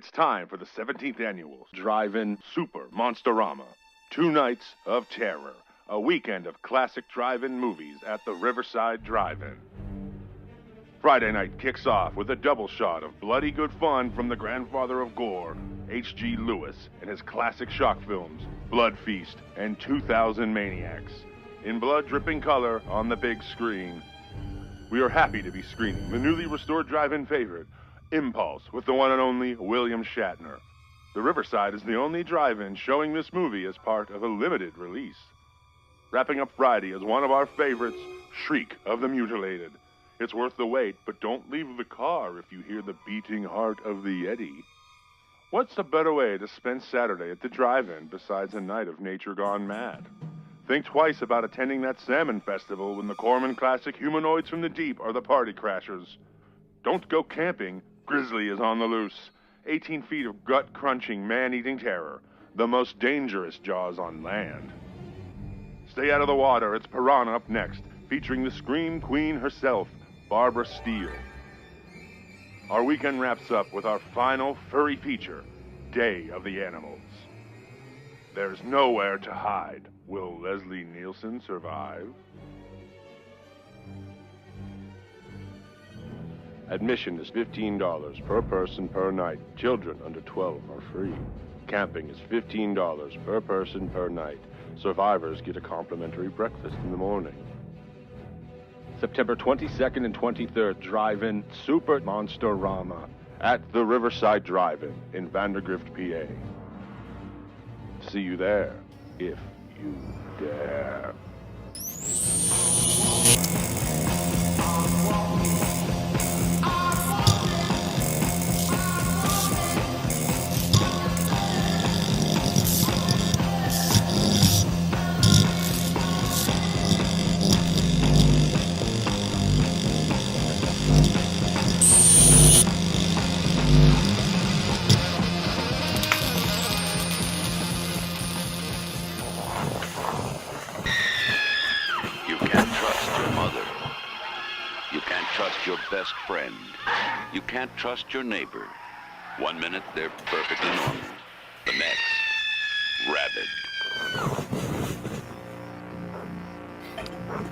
It's time for the 17th annual Drive-In Super Monsterama. 2 nights of terror. A weekend of classic drive-in movies at the Riverside Drive-In. Friday night kicks off with a double shot of bloody good fun from the grandfather of gore, H.G. Lewis, and his classic shock films, Blood Feast and 2000 Maniacs, in blood-dripping color on the big screen. We are happy to be screening the newly restored drive-in favorite, Impulse, with the one and only William Shatner. The Riverside is the only drive-in showing this movie as part of a limited release. Wrapping up Friday is one of our favorites, Shriek of the Mutilated. It's worth the wait, but don't leave the car if you hear the beating heart of the Yeti. What's a better way to spend Saturday at the drive-in besides a night of nature gone mad? Think twice about attending that salmon festival when the Corman classic Humanoids from the Deep are the party crashers. Don't go camping. Grizzly is on the loose. 18 feet of gut-crunching, man-eating terror. The most dangerous jaws on land. Stay out of the water. It's Piranha up next, featuring the Scream Queen herself, Barbara Steele. Our weekend wraps up with our final furry feature, Day of the Animals. There's nowhere to hide. Will Leslie Nielsen survive? Admission is $15 per person per night. Children under 12 are free. Camping is $15 per person per night. Survivors get a complimentary breakfast in the morning. September 22nd and 23rd, Drive-In Super Monsterama at the Riverside Drive-In in Vandergrift, PA. See you there, if you dare. Your best friend. You can't trust your neighbor. 1 minute, they're perfectly normal. The next, rabid.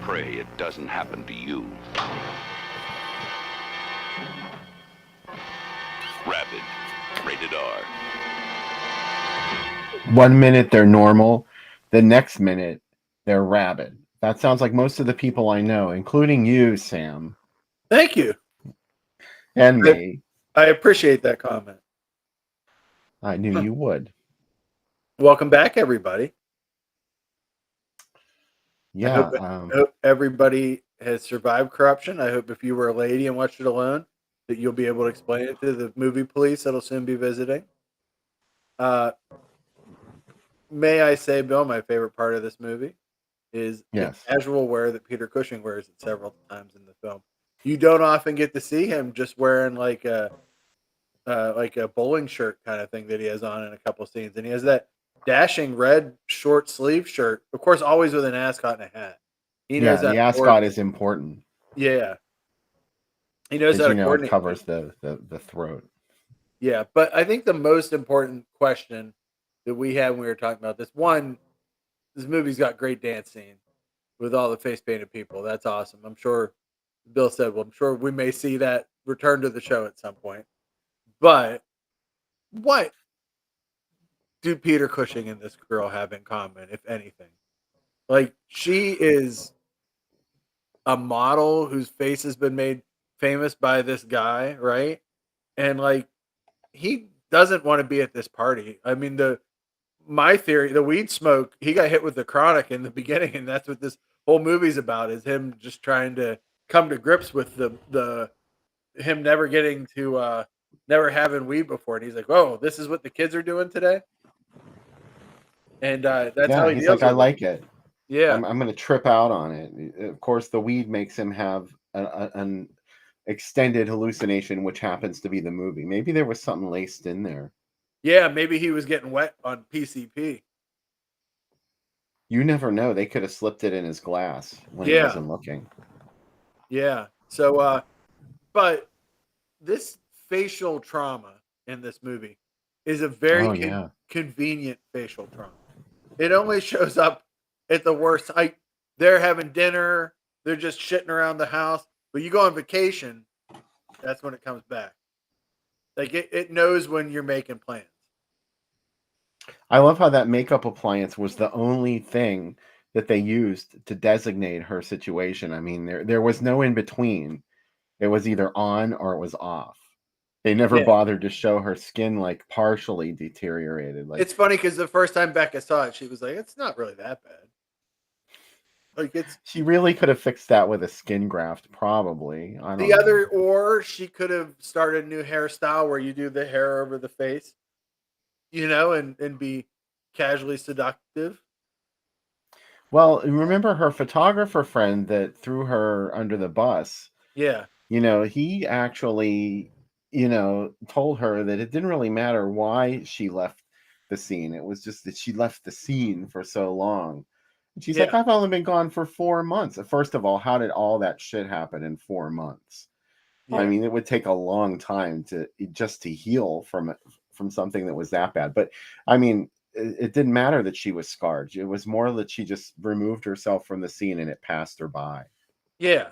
Pray it doesn't happen to you. Rabid. Rated R. 1 minute, they're normal. The next minute, they're rabid. That sounds like most of the people I know, including you, Sam. Thank you. And me. I appreciate that comment. I knew you would. Welcome back, everybody. Yeah. I hope everybody has survived corruption. I hope if you were a lady and watched it alone, that you'll be able to explain it to the movie police that'll soon be visiting. May I say, Bill, my favorite part of this movie is the casual wear that Peter Cushing wears it several times in the film. You don't often get to see him just wearing like a bowling shirt kind of thing that he has on in a couple of scenes, and he has that dashing red short sleeve shirt, of course, always with an ascot and a hat. He knows that the ascot is important. Yeah, he knows how to coordinate. It covers the throat. Yeah, but I think the most important question that we had when we were talking about this movie's got great dance scene with all the face painted people. That's awesome. I'm sure. Bill said, well, I'm sure we may see that return to the show at some point. But what do Peter Cushing and this girl have in common, if anything? Like, she is a model whose face has been made famous by this guy, right? And, like, he doesn't want to be at this party. I mean, my theory, the weed smoke, he got hit with the chronic in the beginning, and that's what this whole movie's about, is him just trying to come to grips with him never getting to never having weed before, and he's like, "Oh, this is what the kids are doing today," and that's how he's like, "I like it. Yeah, I'm going to trip out on it." Of course, the weed makes him have an extended hallucination, which happens to be the movie. Maybe there was something laced in there. Yeah, maybe he was getting wet on PCP. You never know. They could have slipped it in his glass when he wasn't looking. Yeah. So, but this facial trauma in this movie is a very Oh yeah. convenient facial trauma. It only shows up at the worst. They're having dinner, they're just shitting around the house. But you go on vacation, that's when it comes back. Like it knows when you're making plans. I love how that makeup appliance was the only thing that they used to designate her situation. I mean, there was no in between. It was either on or it was off. They never Yeah. bothered to show her skin like partially deteriorated. Like It's funny because the first time Becca saw it, she was like, "It's not really that bad." Like it's she really could have fixed that with a skin graft, probably. I don't the know. other, or she could have started a new hairstyle where you do the hair over the face, and be casually seductive. Well, remember her photographer friend that threw her under the bus? Yeah, He actually, told her that it didn't really matter why she left the scene. It was just that she left the scene for so long. And she's like, yeah, I've only been gone for 4 months. First of all, how did all that shit happen in 4 months? I yeah, mean, it would take a long time to heal from something that was that bad. But I mean, it didn't matter that she was scarred. It was more that she just removed herself from the scene and it passed her by. yeah.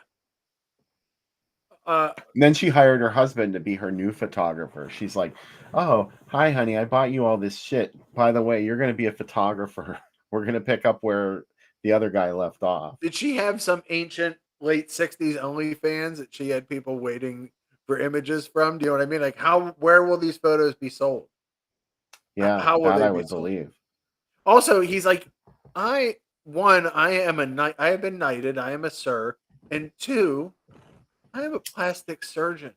Uh, And then she hired her husband to be her new photographer. She's like, "Oh, hi, honey. I bought you all this shit. By the way, you're going to be a photographer. We're going to pick up where the other guy left off." did she have some ancient late '60s OnlyFans that she had people waiting for images from? Do you know what I mean? Like, where will these photos be sold? Yeah, How will that they I be would sold? believe. Also, he's like, I am a knight. I have been knighted. I am a sir. And two, I am a plastic surgeon.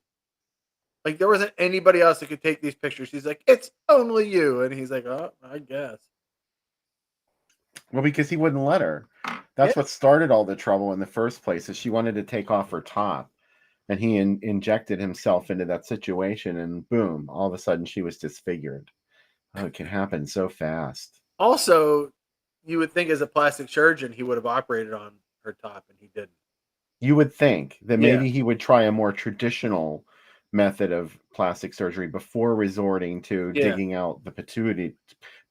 Like there wasn't anybody else that could take these pictures. He's like, it's only you. And he's like, oh, I guess. Well, because he wouldn't let her. Yeah. That's what started all the trouble in the first place. Is she wanted to take off her top, and he injected himself into that situation, and boom! All of a sudden, she was disfigured. Oh, it can happen so fast. Also, you would think as a plastic surgeon, he would have operated on her top, and he didn't. You would think that Yeah. maybe he would try a more traditional method of plastic surgery before resorting to Yeah. digging out the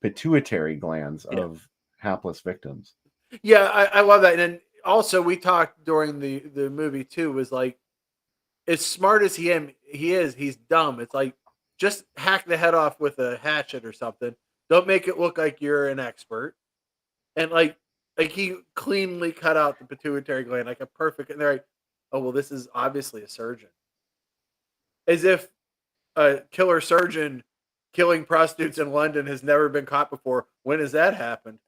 pituitary glands Yeah. of hapless victims. Yeah. I love that. And then also, we talked during the movie too, was like, as smart as he is, he's dumb. It's like, just hack the head off with a hatchet or something. Don't make it look like you're an expert. And like he cleanly cut out the pituitary gland, like a perfect. And they're like, "Oh well, this is obviously a surgeon." As if a killer surgeon killing prostitutes in London has never been caught before. When has that happened?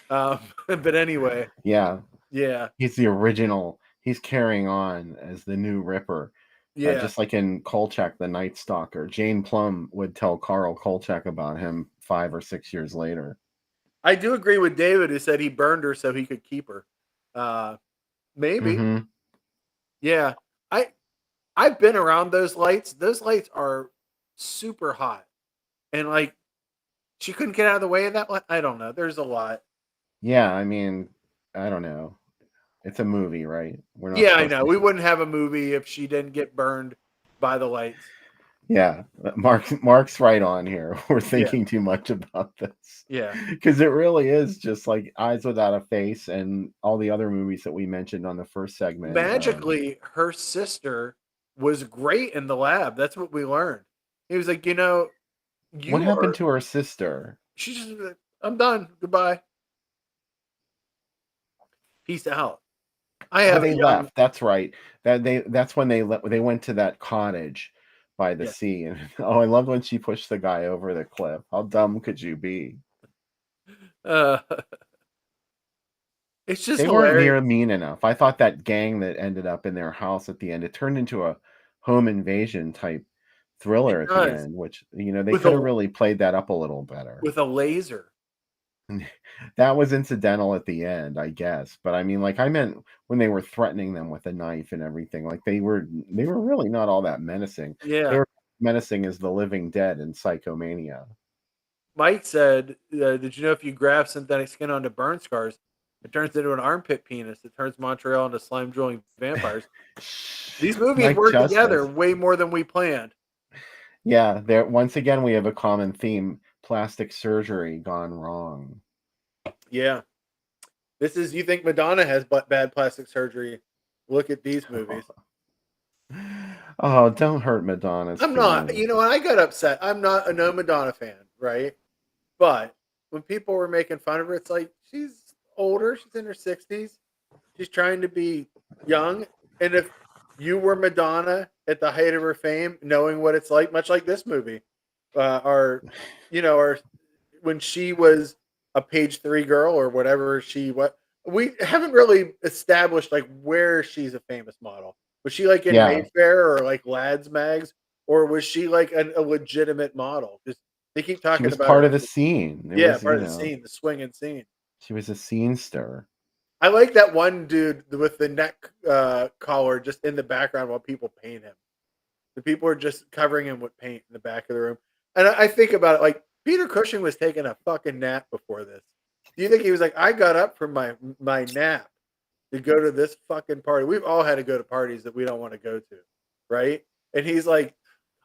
But anyway, Yeah, yeah, he's the original. He's carrying on as the new Ripper. yeah. Just like in Kolchak, the Night Stalker. Jane Plum would tell Carl Kolchak about him 5 or 6 years later. I do agree with David who said he burned her so he could keep her. Uh, maybe, Hmm. yeah. I I've been around those lights. Those lights are super hot, and like she couldn't get out of the way of that light. I don't know. There's a lot. Yeah, I mean, I don't know. It's a movie, right? We're not Yeah, I supposed know. to. We wouldn't have a movie if she didn't get burned by the lights. Yeah, Mark's right on here. We're Yeah, thinking too much about this yeah. because it really is just like Eyes Without a Face and all the other movies that we mentioned on the first segment. Magically, her sister was great in the lab. That's what we learned. He was like, What you happened are. to her sister? She just, was like, I'm done. Goodbye. Peace out. I Oh, have a they young. left. That's right. That's when they went to that cottage by the Yeah. sea. And oh, I loved when she pushed the guy over the cliff. How dumb could you be? Uh, it's just They weren't hilarious. near mean enough. I thought that gang that ended up in their house at the end, it turned into a home invasion type It thriller at the does end, which they with could have a really played that up a little better. laser. That was incidental at the end, I guess. But I mean, like I meant when they were threatening them with a knife and everything, like they were really not all that menacing. They Yeah. were menacing as the living dead in Psychomania. Mike said, "Did you know if you graft synthetic skin onto burn scars, it turns into an armpit penis? It turns Montreal into slime drooling vampires." These movies Mike work together Justice. way more than we planned. Yeah, there once again we have a common theme: plastic surgery gone wrong. Yeah. This is, you think Madonna has bad plastic surgery? Look at these movies. Oh, don't hurt Madonna's I'm not, feelings. I got upset. I'm not a no Madonna fan, right? But when people were making fun of her, it's like she's older. She's in her 60s. She's trying to be young. And if you were Madonna at the height of her fame, knowing what it's like, much like this movie, or, or when she was a page 3 girl or whatever we haven't really established like where she's a famous model. Was she like in Yeah, Mayfair or like Lads Mags, or was she like a legitimate model? Because they keep she talking was about part her. of the scene. It Yeah, was, part of the scene, the swinging scene. she was a scene stir. I like that one dude with the neck collar just in the background while people paint him. The people are just covering him with paint in the back of the room. And I think about it like Peter Cushing was taking a fucking nap before this. Do you think he was like, I got up from my nap to go to this fucking party? We've all had to go to parties that we don't want to go to, right? And he's like,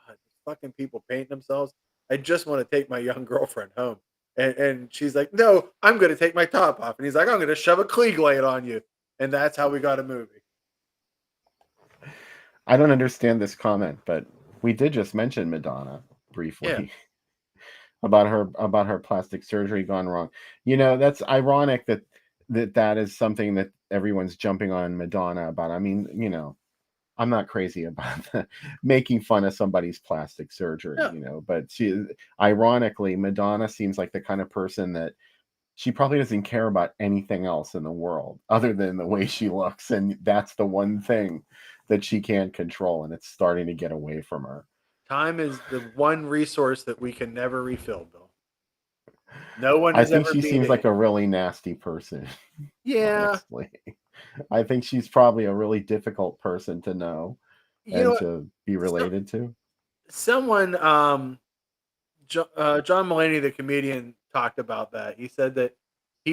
God, fucking people painting themselves. I just want to take my young girlfriend home. And she's like, no, I'm going to take my top off. And he's like, I'm going to shove a Klieg on you. And that's how we got a movie. I don't understand this comment, but we did just mention Madonna Yeah. briefly about her plastic surgery gone wrong. That's ironic that is something that everyone's jumping on Madonna about. I mean, I'm not crazy about making fun of somebody's plastic surgery, Yeah. but ironically, Madonna seems like the kind of person that she probably doesn't care about anything else in the world other than the way she looks. And that's the one thing that she can't control. And it's starting to get away from her. Time is the one resource that we can never refill, Bill. No one I has think ever she beat seems like age. a really nasty person, Yeah. honestly. I think she's probably a really difficult person to know You know and what? to be So, related to. someone, John Mulaney, the comedian, talked about that. He said that he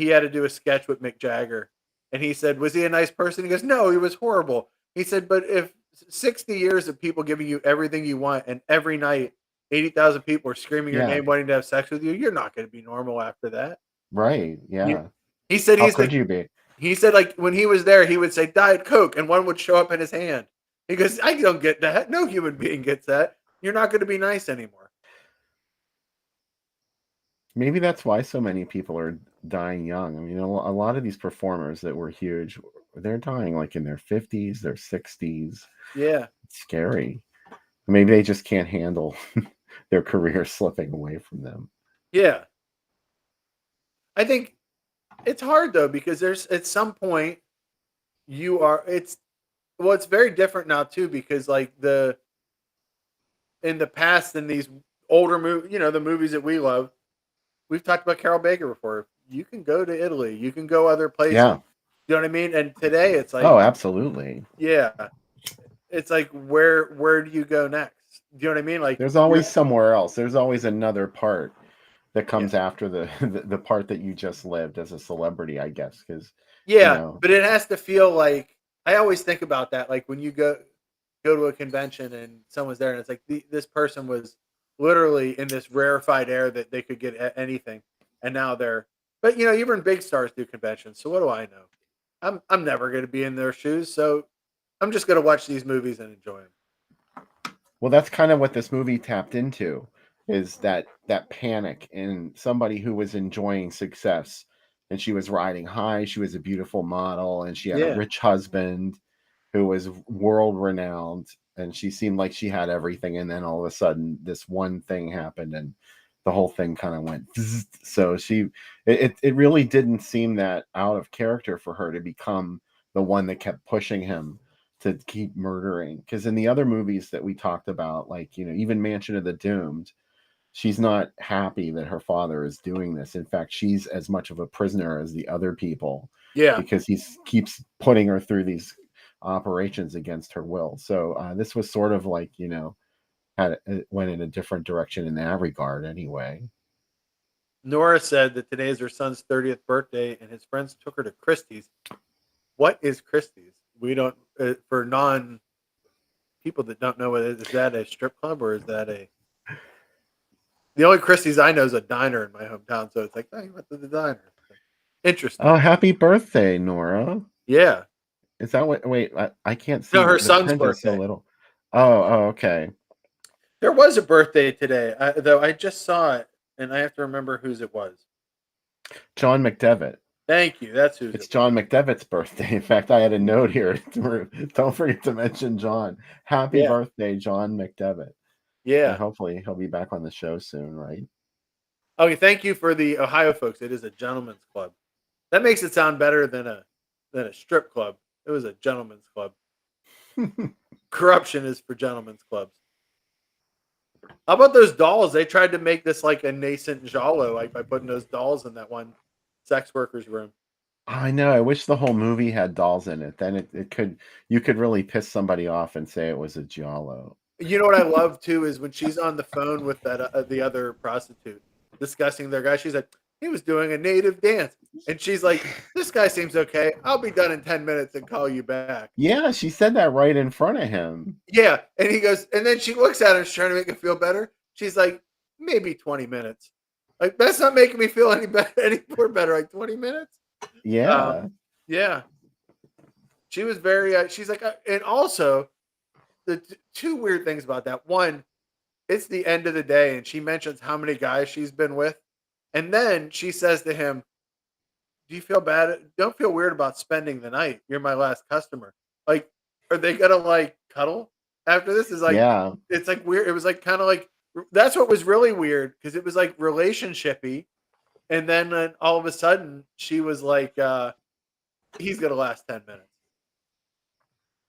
had to do a sketch with Mick Jagger. And he said, was he a nice person? He goes, no, he was horrible. He said, but if 60 years of people giving you everything you want and every night 80,000 people are screaming your Yeah, name wanting to have sex with you, you're not going to be normal after that. right. You, Yeah. he said, How could you be? he said, like, when he was there, he would say, Diet Coke, and one would show up in his hand. He goes, I don't get that. No human being gets that. You're not going to be nice anymore. Maybe that's why so many people are dying young. I mean, a lot of these performers that were huge, they're dying like in their 50s, their 60s. Yeah. It's scary. Maybe they just can't handle their career slipping away from them. Yeah. I think it's hard, though, because there's at some point it's very different now, too, because, like, in the past, in these older movies, the movies that we love, we've talked about Carol Baker before. You can go to Italy, you can go other places. Yeah. You know what I mean? And today it's like, Oh, absolutely. yeah, it's like where do you go next? Do you know what I mean? Like There's you're always somewhere else. There's always another part that yeah. comes after the part that you just lived as a celebrity, I guess, because you Yeah, know, but it has to feel like I always think about that. Like when you go to a convention and someone's there and it's like this person was literally in this rarefied air that they could get anything, and now they're. But even big stars do conventions. So what do I know? I'm never going to be in their shoes, so I'm just going to watch these movies and enjoy them. well, that's kind of what this movie tapped into, is that panic in somebody who was enjoying success, and she was riding high. She was a beautiful model, and she had a Yeah, rich husband who was world renowned, and she seemed like she had everything. And then all of a sudden, this one thing happened, and the whole thing kind of went. So it really didn't seem that out of character for her to become the one that kept pushing him to keep murdering. Because in the other movies that we talked about, like even Mansion of the Doomed, she's not happy that her father is doing this. In fact, she's as much of a prisoner as the other people yeah. because he keeps putting her through these operations against her will. So this was sort of like it went in a different direction in that regard anyway. Nora said that today is her son's 30th birthday, and his friends took her to Christie's. What is Christie's? We don't for non people that don't know whether is that a strip club or is that a. The only Christie's I know is a diner in my hometown, so it's like, oh, you went to the diner. Interesting. Oh, happy birthday, Nora. Yeah. Is that what? Wait, I can't see. No, her The son's print is so birthday. little. Oh, okay. There was a birthday today, though I just saw it, and I have to remember whose it was. John McDevitt. Thank you. That's whose It's it John was. McDevitt's birthday. In fact, I had a note here. Don't forget to mention John. Happy Yeah. birthday, John McDevitt. And Yeah. hopefully he'll be back on the show soon, right? Okay. Thank you for the Ohio folks. It is a gentleman's club. That makes it sound better than a strip club. It was a gentleman's club. Corruption is for gentlemen's clubs. How about those dolls? They tried to make this like a nascent giallo, like by putting those dolls in that one sex worker's room. I know. I wish the whole movie had dolls in it. Then you could really piss somebody off and say it was a giallo. You know what I love too is when she's on the phone with that the other prostitute discussing their guy. She's like, he was doing a native dance, and she's like, this guy seems okay. I'll be done in 10 minutes and call you back. Yeah, she said that right in front of him. Yeah, and he goes, and then she looks at him, she's trying to make him feel better. She's like, maybe 20 minutes. Like that's not making me feel any better, any more better. Like 20 minutes. Yeah. Yeah. She was very. She's like, and also the two weird things about that. One, it's the end of the day, and she mentions how many guys she's been with, and then she says to him, "Do you feel bad? Don't feel weird about spending the night. You're my last customer. Like, are they gonna like cuddle after this?" Is like, Yeah. it's like weird. It was like kind of like that's what was really weird because it was like relationshipy, and then all of a sudden she was like, "He's gonna last 10 minutes."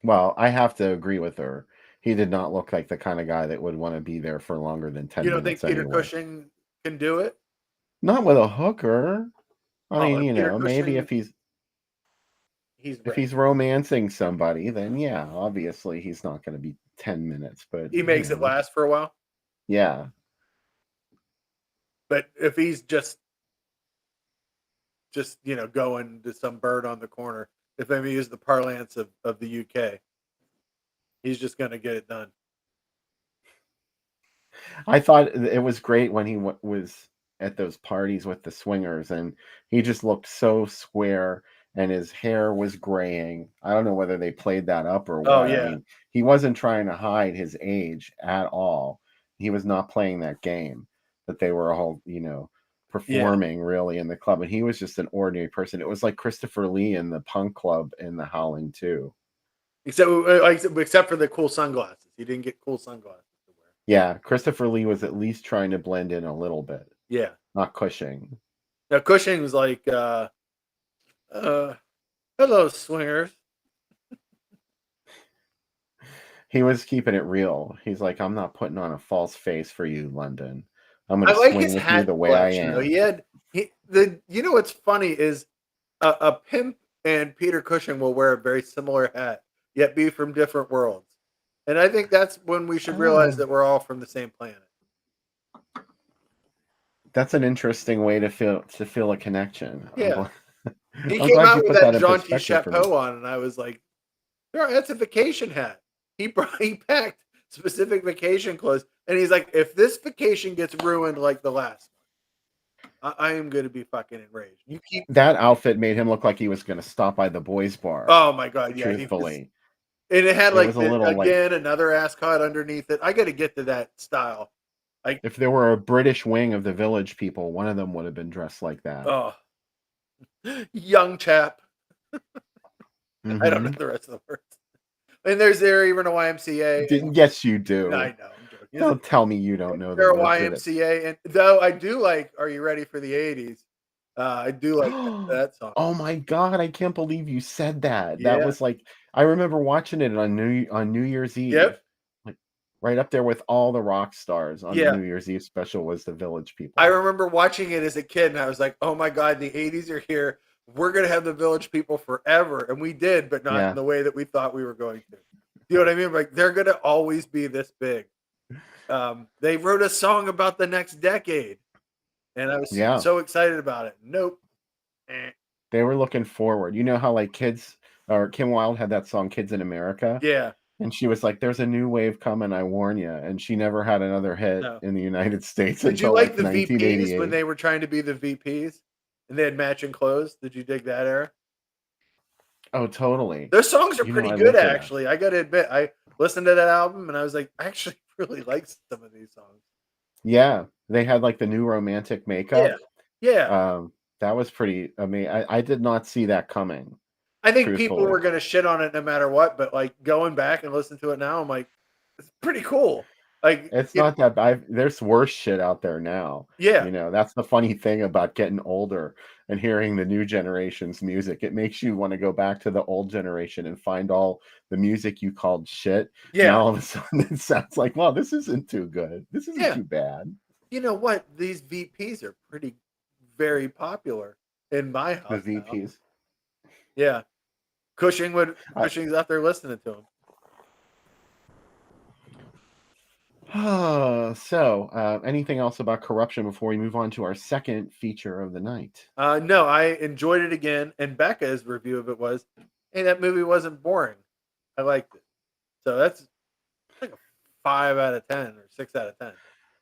Well, I have to agree with her. He did not look like the kind of guy that would want to be there for longer than 10 You don't think minutes Peter anyway. Cushing can do it? Not with a hooker. I mean, and Peter maybe Cushing, if rich. he's romancing somebody, then yeah, obviously he's not going to be 10 minutes, but He makes it last for a while. Yeah. But if he's just going to some bird on the corner, if I may use the parlance of the UK, he's just going to get it done. I thought it was great when he was at those parties with the swingers, and he just looked so square, and his hair was graying. I don't know whether they played that up or what. Oh yeah. I mean, he wasn't trying to hide his age at all. He was not playing that game that they were all, performing really in the club, and he was just an ordinary person. It was like Christopher Lee in the punk club in the Howling 2. Except for the cool sunglasses. He didn't get cool sunglasses to wear. Yeah, Christopher Lee was at least trying to blend in a little bit. Yeah. Not Cushing. Now Cushing was like, hello, swingers. He was keeping it real. He's like, I'm not putting on a false face for you, London. I'm going to swing with you the way I am. You know what's funny is a pimp and Peter Cushing will wear a very similar hat, yet be from different worlds. And I think that's when we should realize that we're all from the same planet. That's an interesting way to feel a connection. Yeah. He came out with that jaunty chapeau on, and I was like, that's a vacation hat. He packed specific vacation clothes, and he's like, if this vacation gets ruined like the last one, I am going to be fucking enraged. That outfit made him look like he was going to stop by the boys' bar. Oh my god, yeah, truthfully. And it had another ascot underneath it. I got to get to that style. If there were a British wing of the Village People, one of them would have been dressed like that. Oh, young chap. Mm-hmm. I don't know the rest of the words. And there's even a YMCA. Yes, you do. I know. Don't tell me you don't know. There a YMCA, and though I do like "Are You Ready for the '80s?" I do like that song. Oh my god! I can't believe you said that. Yeah. That was like I remember watching it on New Year's Eve. Yep. Like right up there with all the rock stars on the New Year's Eve special was the Village People. I remember watching it as a kid, and I was like, "Oh my god, the '80s are here! We're gonna have the Village People forever," and we did, but not in the way that we thought we were going to. You know what I mean? Like they're gonna always be this big. They wrote a song about the next decade, and I was so excited about it. Nope. They were looking forward. You know how like kids or Kim Wilde had that song "Kids in America." Yeah. And she was like, "There's a new wave coming, I warn you." And she never had another hit No. in the United States Did you until like like the VPs when 1988. they were trying to be the VPs and they had matching clothes? Did you dig that era? Oh, totally. Those songs are You know, pretty I good, lived in that. actually. I got to admit, I listened to that album and I was like, I actually really like some of these songs. Yeah, they had like the new romantic Yeah, makeup. yeah. That was pretty. I mean, I did not see that coming. I think people Truthfully, were gonna shit on it no matter what, but like going back and listening to it now, I'm like, it's pretty cool. Like, it's not that bad. There's worse shit out there now. yeah, You know, that's the funny thing about getting older and hearing the new generation's music. It makes you want to go back to the old generation and find all the music you called shit. Now yeah, all of a sudden it sounds like, well, this isn't too good. This isn't yeah. too bad. You know what? These VPs are very popular in my The house now. VPs. Yeah, Cushing's out there listening to them. Anything else about corruption before we move on to our second feature of the night? No, I enjoyed it again, and Becca's review of it was, "Hey, that movie wasn't boring. I liked it." So that's like a 5 out of 10 or 6 out of 10.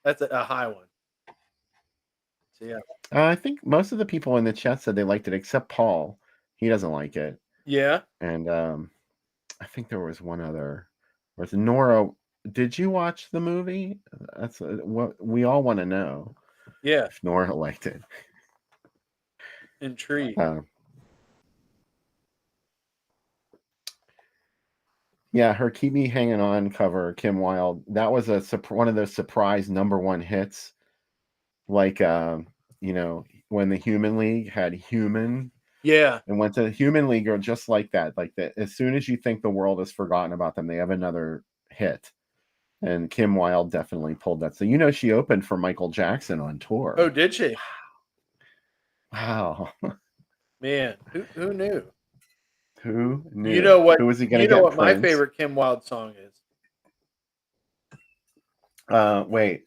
That's a high one. So yeah, I think most of the people in the chat said they liked it, except Paul. He doesn't like it. yeah, And I think there was one other. Was Nora? Did you watch the movie? That's what we all want to know. yeah. If Nora liked it. Intrigued. Yeah, her "Keep Me Hanging On" cover, Kim Wilde. That was one of those surprise #1 hits. Like, you know, when the Human League had "Human" Yeah, and went to the Human League, or just like that. Like that, as soon as you think the world has forgotten about them, they have another hit. And Kim Wilde definitely pulled that. So you know, she opened for Michael Jackson on tour. oh, did she? Wow. Man, who knew? Who knew? You know what? Who was he going You to know get? what my Prince? favorite Kim Wilde song is? Wait,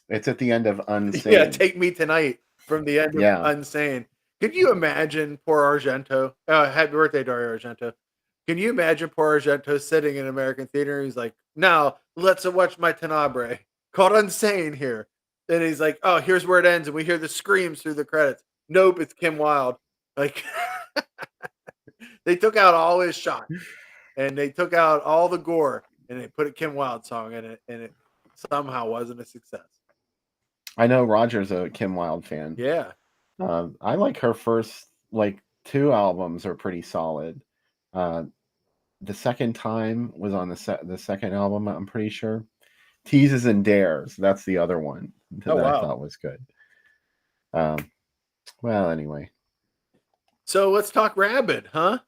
it's at the end of Unsane. Yeah, "Take Me Tonight" from the end of Yeah. Unsane. Could you imagine poor Argento? Happy birthday, Dario Argento. Can you imagine poor Argento sitting in American theater? He's like, "Now let's watch my Tenebrae called Unsane here." Then he's like, "Oh, here's where it ends," and we hear the screams through the credits. Nope, it's Kim Wilde. Like, they took out all his shots and they took out all the gore and they put a Kim Wilde song in it, and it somehow wasn't a success. I know Roger's a Kim Wilde fan. Yeah. I like her first 2 albums are pretty solid. The Second Time was on the second album, I'm pretty sure. Teases and Dares, that's the other one that Oh, wow. I thought was good. Well, anyway. So let's talk RABID, huh?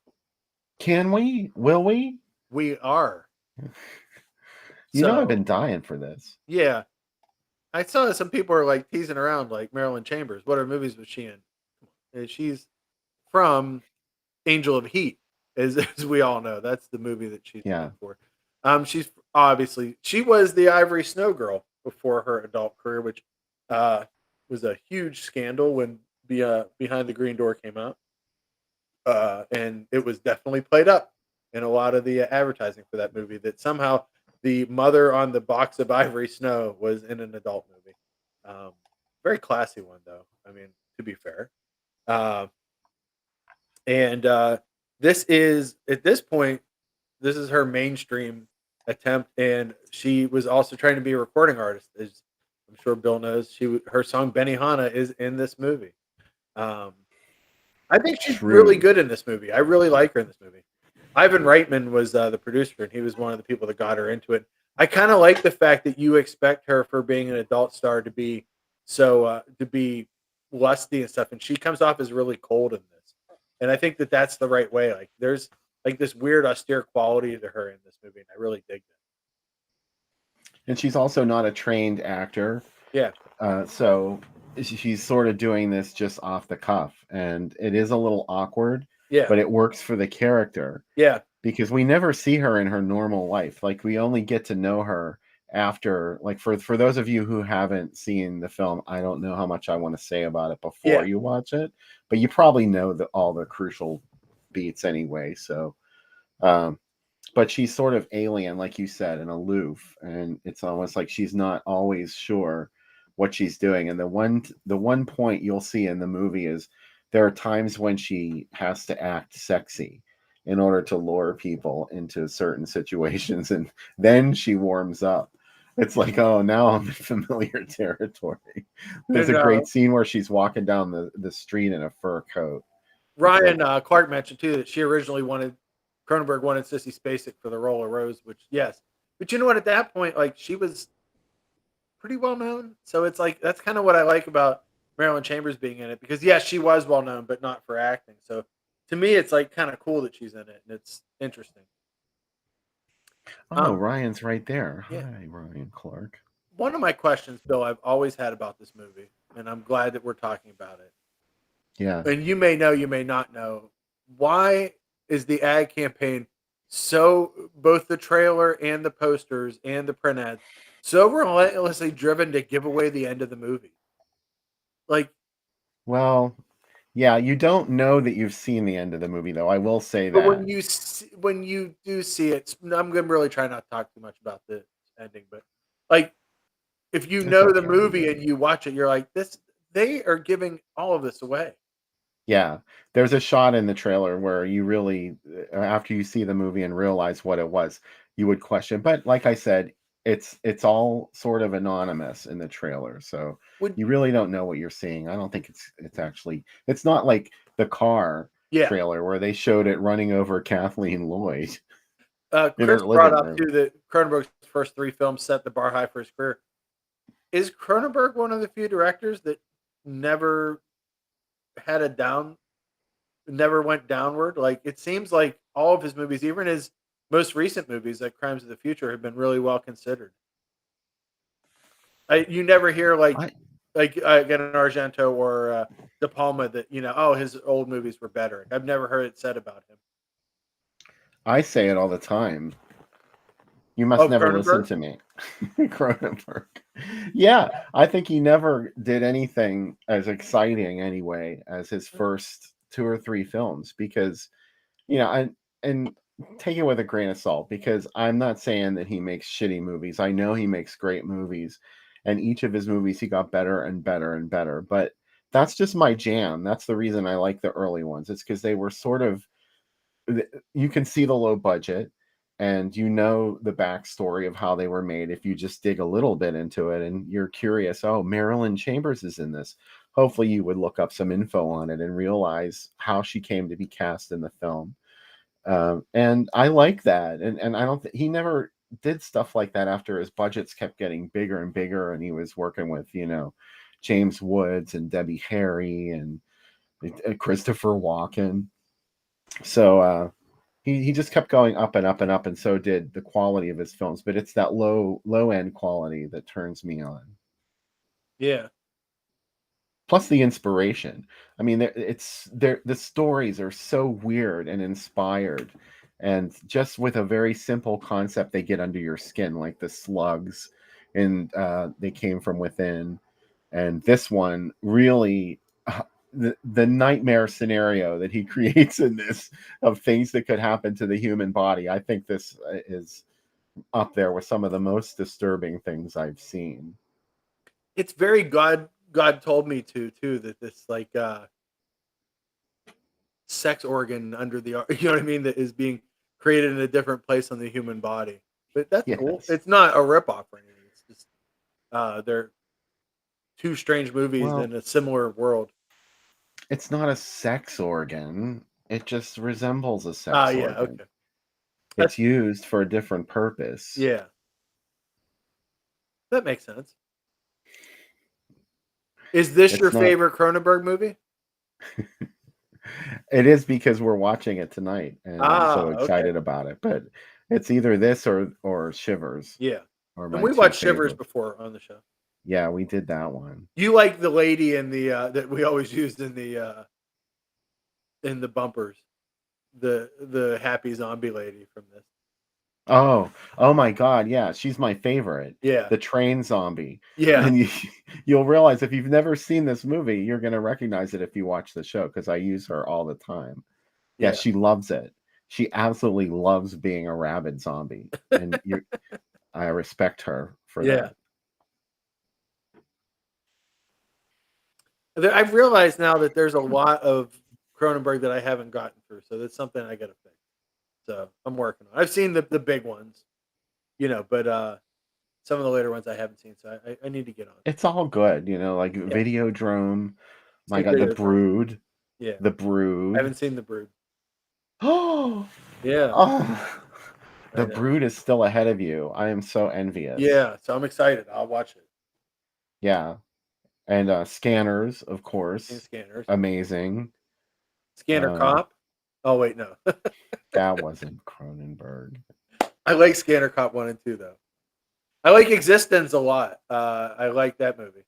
Can we? Will we? We are. You know, I've been dying for this. Yeah. I saw some people are like teasing around like Marilyn Chambers. What movies was she in? And she's from Angel of Heat, as we all know. That's the movie that she's known for. She's obviously, she was the Ivory Snow girl before her adult career, which was a huge scandal when Behind the Green Door came out. And it was definitely played up in a lot of the advertising for that movie, that somehow the mother on the box of Ivory Snow was in an adult movie. Very classy one, though. I mean, to be fair. This is, at this point, this is her mainstream attempt, and she was also trying to be a recording artist, as I'm sure Bill knows. Her song "Benihana" is in this movie. I think she's really good in this movie. I really like her in this movie. Ivan Reitman was the producer, and he was one of the people that got her into it. I kind of like the fact that you expect her, for being an adult star, to be so to be lusty and stuff, and she comes off as really cold in this. And I think that that's the right way. Like, there's like this weird austere quality to her in this movie, and I really dig that. And she's also not a trained actor. Yeah. So she's sort of doing this just off the cuff, and it is a little awkward. Yeah. But it works for the character. Yeah. Because we never see her in her normal life. Like, we only get to know her after, like, for those of you who haven't seen the film, I don't know how much I want to say about it before you watch it, but you probably know all the crucial beats anyway. So but she's sort of alien, like you said, and aloof, and it's almost like she's not always sure what she's doing. And the one point you'll see in the movie is there are times when she has to act sexy in order to lure people into certain situations, and then she warms up. It's like, oh, now I'm in familiar territory. There's And a great scene where she's walking down the street in a fur coat. Ryan Clark mentioned too that she originally Cronenberg wanted Sissy Spacek for the role of Rose, which yes, but you know what? At that point, like she was pretty well known, so it's like that's kind of what I like about Marilyn Chambers being in it because yes, she was well known, but not for acting. So to me, it's like kind of cool that she's in it, and it's interesting. Oh, Ryan's right there. Yeah. Hi, Ryan Clark. One of my questions, Bill, I've always had about this movie, and I'm glad that we're talking about it. Yeah. And you may know, you may not know, why is the ad campaign so, both the trailer and the posters and the print ads, so relentlessly driven to give away the end of the movie? Like, Well, yeah, you don't know that you've seen the end of the movie, though. I will say but that. when you do see it, I'm going to really try not to talk too much about the ending, but like, if you It's know the okay. movie and you watch it, you're like, they are giving all of this away. Yeah, there's a shot in the trailer where you really, after you see the movie and realize what it was, you would question. But like I said, it's all sort of anonymous in the trailer, so Would you really don't know what you're seeing. I don't think it's actually it's not like the car Yeah. trailer where they showed it running over Kathleen Lloyd in Chris her brought living up room. too that Cronenberg's first 3 films set the bar high for his career. Is Cronenberg one of the few directors that never had never went downward? Like it seems like all of his movies, even his most recent movies, like Crimes of the Future, have been really well considered. You never hear I again Argento or De Palma that oh his old movies were better. I've never heard it said about him. I say it all the time. You must Oh, never listen Cronenberg? to me. Cronenberg. Yeah, I think he never did anything as exciting anyway as his first 2 or 3 films because, and take it with a grain of salt because I'm not saying that he makes shitty movies. I know he makes great movies, and each of his movies he got better and better and better. But that's just my jam. That's the reason I like the early ones. It's because they were sort of you can see the low budget and you know the backstory of how they were made if you just dig a little bit into it and you're curious, oh, Marilyn Chambers is in this. Hopefully you would look up some info on it and realize how she came to be cast in the film. And I like that. And I don't he never did stuff like that after his budgets kept getting bigger and bigger and he was working with, James Woods and Debbie Harry and Christopher Walken. So he just kept going up and up and up, and so did the quality of his films. But it's that low end quality that turns me on. Yeah. Plus the inspiration. I mean, the stories are so weird and inspired, and just with a very simple concept, they get under your skin, like the slugs, and they came from within. And this one really the nightmare scenario that he creates in this of things that could happen to the human body. I think this is up there with some of the most disturbing things I've seen. It's very God told me to too that this like sex organ under the you know what I mean that is being created in a different place on the human body. But that's cool. Yes. It's not a ripoff or anything. It's just they're two strange movies Well, in a similar world. it's not a sex organ. It just resembles a Ah, sex yeah, organ. okay. That's It's used for a different purpose. yeah. That makes sense. Is this your It's not. favorite Cronenberg movie? It is because we're watching it tonight, and I'm Ah, so okay. excited about it. But it's either this or Shivers, Yeah. or And my we two watched Shivers favorites. before on the show. Yeah, we did that one. You like the lady in the that we always used in the bumpers. The happy zombie lady from this. Oh my God, yeah, she's my favorite. Yeah. The train zombie. Yeah. And you'll realize if you've never seen this movie, you're gonna recognize it if you watch the show because I use her all the time. Yeah, Yeah. she loves it. She absolutely loves being a rabid zombie, and I respect her for Yeah. that. I've realized now that there's a lot of Cronenberg that I haven't gotten through, so that's something I got to fix. So I'm working on. I've seen the big ones, but some of the later ones I haven't seen, so I need to get on. It's all good, like Yeah. Videodrome. My Seen God, The Videodrome. Brood. Yeah. The I Brood. haven't seen The Brood. Oh, Yeah. oh, I The know. Brood is still ahead of you. I am so envious. Yeah, so I'm excited. I'll watch it. Yeah. And Scanners, of Seen course. Scanners. Amazing. Scanner Cop. Oh wait, no. That wasn't Cronenberg. I like Scanner Cop 1 and 2 though. I like Existence a lot. I like that movie.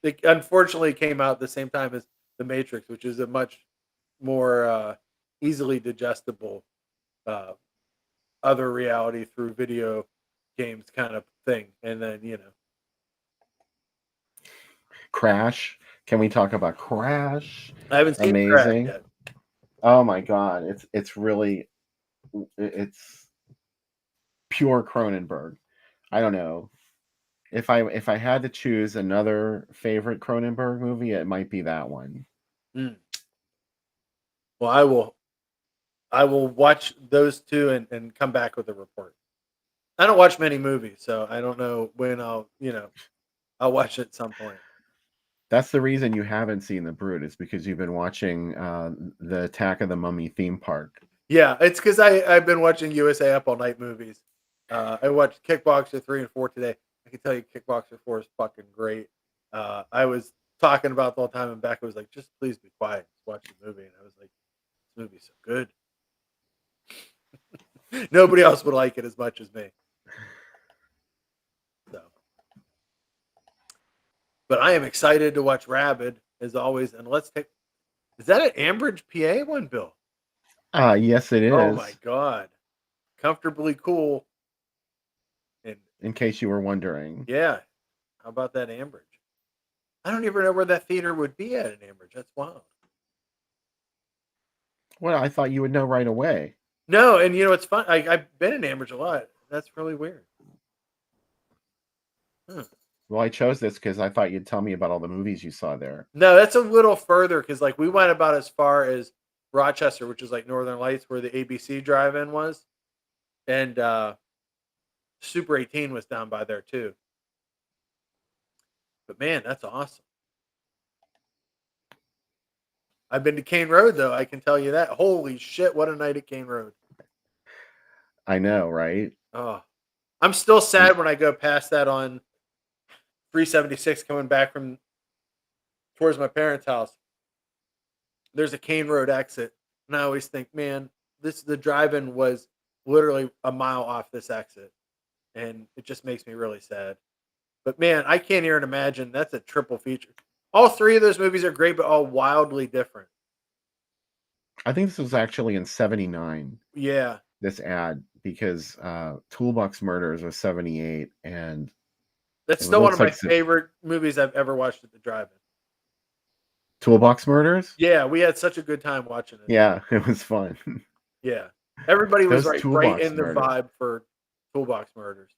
It unfortunately came out at the same time as The Matrix, which is a much more easily digestible other reality through video games kind of thing. And then, Crash. Can we talk about Crash? I haven't seen Crash Amazing. yet. Oh my God. It's really, it's pure Cronenberg. I don't know. If I had to choose another favorite Cronenberg movie, it might be that one. Mm. Well, I will watch those two and come back with a report. I don't watch many movies, so I don't know when I'll watch it at some point. That's the reason you haven't seen The Brood, is because you've been watching the Attack of the Mummy theme park. Yeah, it's because I've been watching USA Up All Night movies. I watched Kickboxer 3 and 4 today. I can tell you Kickboxer 4 is fucking great. I was talking about it the whole time, and Becca was like, just please be quiet. Just watch the movie. And I was like, this movie's so good. Nobody else would like it as much as me. So, but I am excited to watch Rabid, as always. And is that an Ambridge, PA one, Bill? Yes, it is. Oh my God. Comfortably cool. And in case you were wondering. Yeah. How about that Ambridge? I don't even know where that theater would be at in Ambridge. That's wild. Well, I thought you would know right away. No, and it's fun. I've been in Ambridge a lot. That's really weird. Well, I chose this because I thought you'd tell me about all the movies you saw there. No, that's a little further because we went about as far as Rochester, which is like Northern Lights, where the ABC drive-in was, and Super 18 was down by there too. But man, that's awesome. I've been to Cane Road though. I can tell you that. Holy shit! What a night at Cane Road. I know, right? Oh, I'm still sad when I go past that on 376 coming back from towards my parents' house. There's a Cane Road exit, and I always think, man, the drive-in was literally a mile off this exit, and it just makes me really sad. But man, I can't even imagine. That's a triple feature. All three of those movies are great, but all wildly different. I think this was actually in 79. Yeah. This ad, because Toolbox Murders was 78, and that's still one of my favorite movies I've ever watched at the drive-in. Toolbox Murders? Yeah, we had such a good time watching it. Yeah, it was fun. Yeah. Everybody was right in the vibe for Toolbox Murders.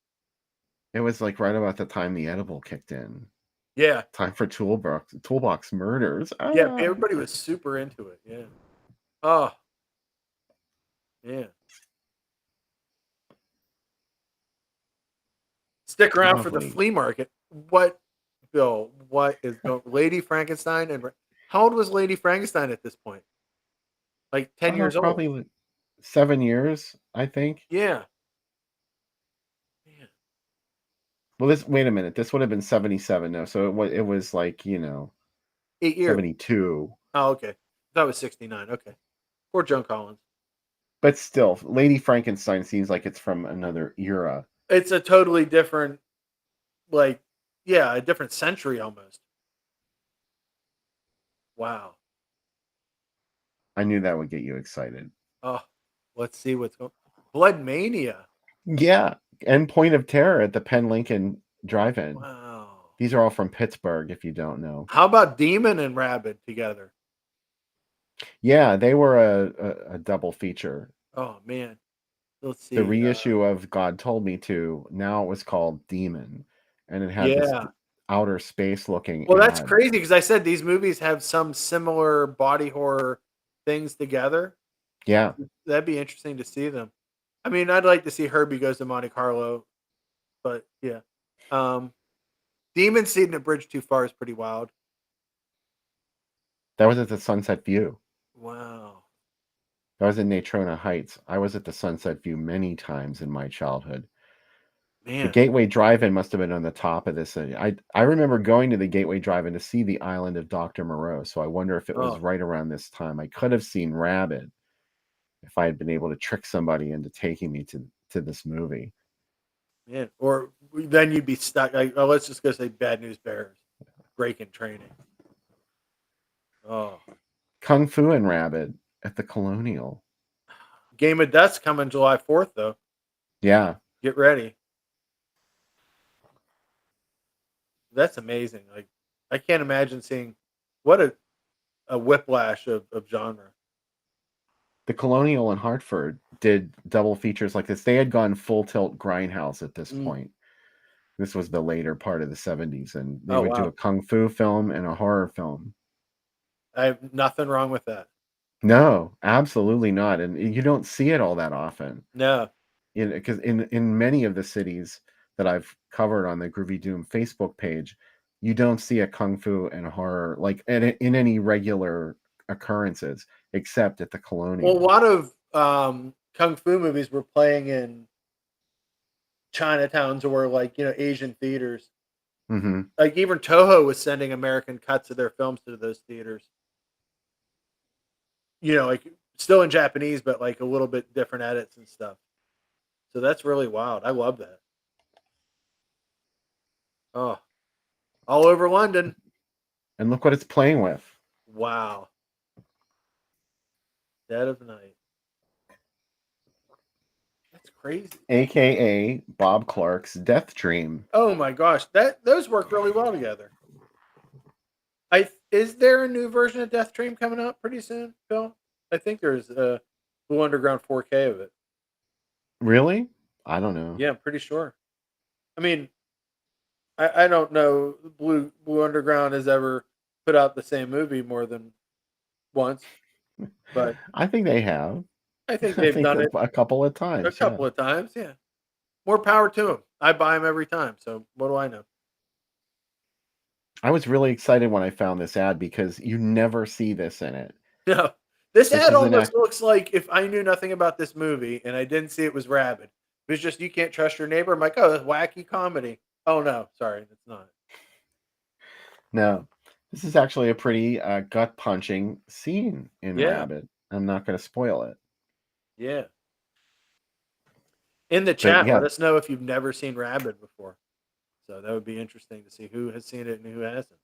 It was like right about the time the edible kicked in. Yeah. Time for Toolbox Murders. Yeah, everybody was super into it. Yeah. Oh. Yeah. Stick around for the flea market. What, Bill? What is Lady Frankenstein? And how old was Lady Frankenstein at this point? Like 10 years old. Probably 7 years, I think. Yeah. Man. Well, wait a minute. This would have been 77 now, so it was like 8 years. 72. Oh, okay. That was 69. Okay. Poor Joan Collins. But still, Lady Frankenstein seems like it's from another era. It's a totally different, a different century almost. Wow. I knew that would get you excited. Oh, let's see what's going on. Blood Mania. Yeah. And Point of Terror at the Penn Lincoln Drive-In. Wow. These are all from Pittsburgh, if you don't know. How about Demon and Rabid together? Yeah, they were a double feature. Oh man, let's The see. reissue of God Told Me To, now it was called Demon, and it had this Yeah. outer space looking Well, that's ad. crazy because I said these movies have some similar body horror things together. Yeah, That'd be interesting to see them. I mean, I'd like to see Herbie Goes to Monte Carlo, but yeah. Um, Demon Seed in a Bridge Too Far is pretty wild. that was at the Sunset View. Wow. That was in Natrona Heights. I was at the Sunset View many times in my childhood. The Man. Gateway Drive-In must have been on the top of this. I remember going to the Gateway Drive-In to see the Island of Dr. Moreau, so I wonder if it was Oh, right around this time. I could have seen Rabid if I had been able to trick somebody into taking me to this movie. man. Or then you'd be stuck. Like, oh, let's just go say Bad News Bears, breaking training. Oh, Kung Fu and Rabid at the Colonial. Game of Death's coming July 4th, though. Yeah, Get ready. That's amazing. Like, I can't imagine seeing what a whiplash of genre. the Colonial in Hartford did double features like this. They had gone full tilt Grindhouse at this Mm. point. This was the later part of the 70s, and they Oh, would do wow. a kung fu film and a horror film. I have nothing wrong with that. No, absolutely not. And you don't see it all that often. No. Because in many of the cities that I've covered on the Groovy Doom Facebook page, you don't see a kung fu and horror like in any regular occurrences except at the Well, a Colonial. lot of kung fu movies were playing in Chinatowns or like Asian theaters. Hmm. Like even Toho was sending American cuts of their films to those theaters. Like still in Japanese, but like a little bit different edits and stuff. So that's really wild. I love that. Oh, all over London. And look what it's playing with. Wow. Dead of Night. That's crazy. AKA Bob Clark's Death Dream. Oh my gosh, those work really well together. Is there a new version of Death Dream coming out pretty soon, Phil? I think there's a Blue Underground 4K of it. Really? I don't know. Yeah, I'm pretty sure. I mean, I don't know. Blue Underground has ever put out the same movie more than once, but I think they have. I think I they've think done it a couple of a times, yeah. couple of times. Yeah, more power to them. I buy them every time. So what do I know? I was really excited when I found this ad because you never see this in it. No, this This ad is an almost act. looks like if I knew nothing about this movie and I didn't see it was Rabid. If it's just you can't trust your neighbor. I'm like, oh, that's wacky comedy. Oh no, sorry, it's not. No, this is actually a pretty gut punching scene in Yeah, Rabbit. I'm not going to spoil it, yeah. In the but chat, yeah, let us know if you've never seen Rabid before. So that would be interesting to see who has seen it and who hasn't.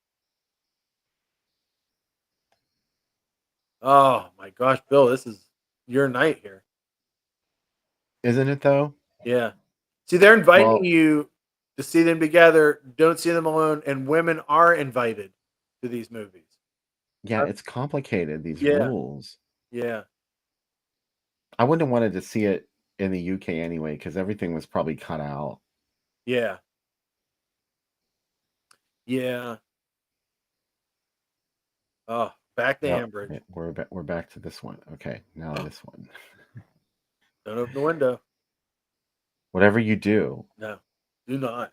Oh my gosh, Bill, this is your night here. isn't it though? Yeah. See, they're inviting Well, you to see them together. Don't see them alone. And women are invited to these movies. yeah, Uh, it's complicated, these yeah. rules. Yeah. I wouldn't have wanted to see it in the UK anyway because everything was probably cut out. Yeah. Yeah. Oh, back to Yep, Ambridge. we're back to this one. Okay, now this one. Don't open the window. Whatever you do, No, do not.